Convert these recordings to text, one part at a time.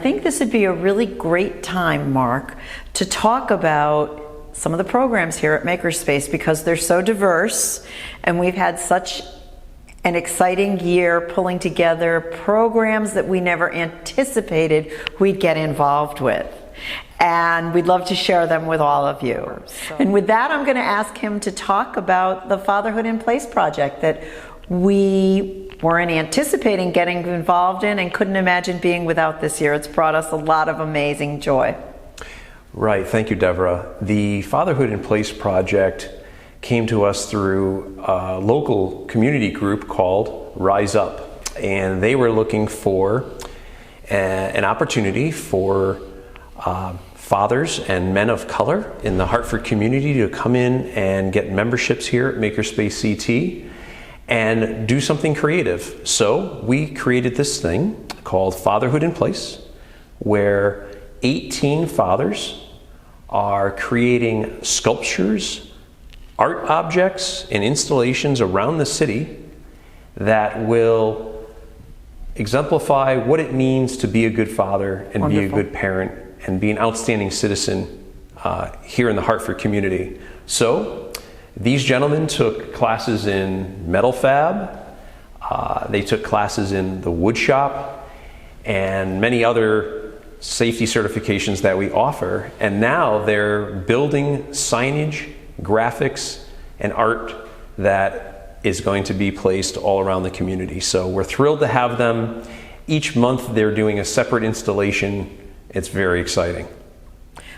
think this would be a really great time, Mark, to talk about some of the programs here at Makerspace, because they're so diverse and we've had such an exciting year pulling together programs that we never anticipated we'd get involved with. And we'd love to share them with all of you. And with that, I'm going to ask him to talk about the Fatherhood in Place project that we weren't anticipating getting involved in and couldn't imagine being without this year. It's brought us a lot of amazing joy. Right, thank you, Devra. The Fatherhood in Place project came to us through a local community group called Riseup, and they were looking for an opportunity for fathers and men of color in the Hartford community to come in and get memberships here at MakerspaceCT and do something creative. So we created this thing called Fatherhood in Place, where 18 fathers are creating sculptures, art objects, and installations around the city that will exemplify what it means to be a good father and Wonderful. be a good parent and be an outstanding citizen here in the Hartford community. So these gentlemen took classes in metal fab, they took classes in the wood shop, and many other safety certifications that we offer, and now they're building signage, graphics, and art that is going to be placed all around the community. So we're thrilled to have them. Each month they're doing a separate installation. It's very exciting.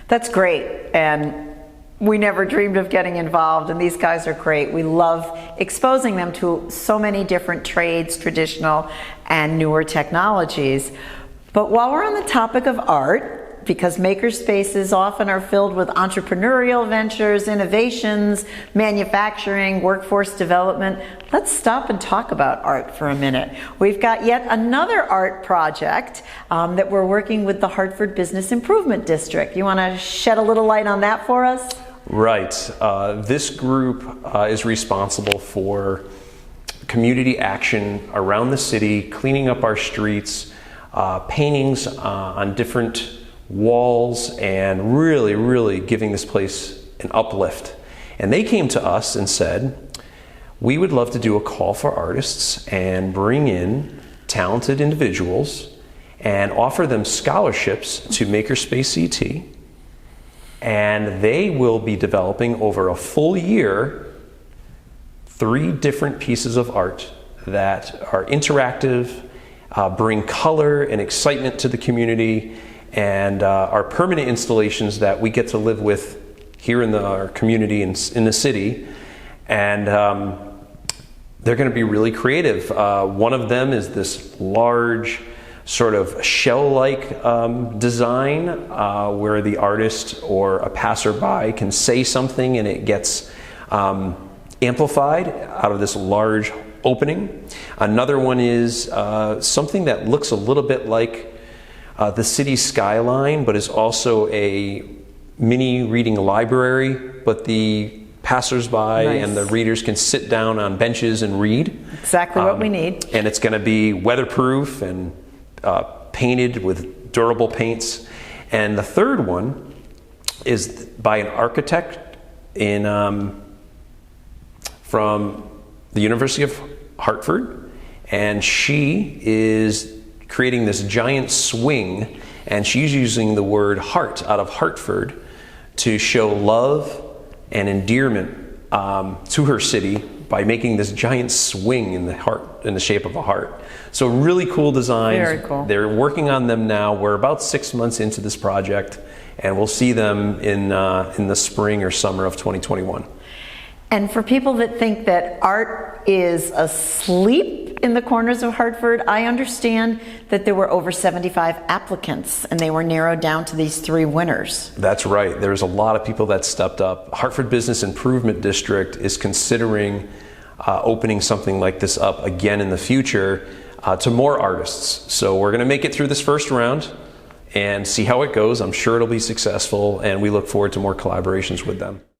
That's great, and we never dreamed of getting involved, and these guys are great. We love exposing them to so many different trades, traditional and newer technologies. But while we're on the topic of art, because makerspaces often are filled with entrepreneurial ventures, innovations, manufacturing, workforce development, let's stop and talk about art for a minute. We've got yet another art project that we're working with the Hartford Business Improvement District. You want to shed a little light on that for us? Right. This group is responsible for community action around the city, cleaning up our streets, paintings on different walls, and really giving this place an uplift. And they came to us and said, we would love to do a call for artists and bring in talented individuals and offer them scholarships to MakerspaceCT, and they will be developing over a full year 3 different pieces of art that are interactive, bring color and excitement to the community, and are permanent installations that we get to live with here in our community and in the city. And they're going to be really creative. One of them is this large sort of shell-like design where the artist or a passerby can say something and it gets amplified out of this large opening. Another one is something that looks a little bit like the city skyline, but is also a mini reading library, but the passersby Nice. and the readers can sit down on benches and read. Exactly what we need. And it's going to be weatherproof and painted with durable paints. And the third one is by an architect in from the University of Hartford, and she is creating this giant swing, and she's using the word heart out of Hartford to show love and endearment to her city by making this giant swing in the heart, in the shape of a heart. So really cool designs. Very cool. They're working on them now. We're about 6 months into this project, and we'll see them in the spring or summer of 2021. And for people that think that art is asleep in the corners of Hartford, I understand that there were over 75 applicants and they were narrowed down to these 3 winners. That's right. There's a lot of people that stepped up. Hartford Business Improvement District is considering opening something like this up again in the future to more artists. So we're going to make it through this first round and see how it goes. I'm sure it'll be successful, and we look forward to more collaborations with them.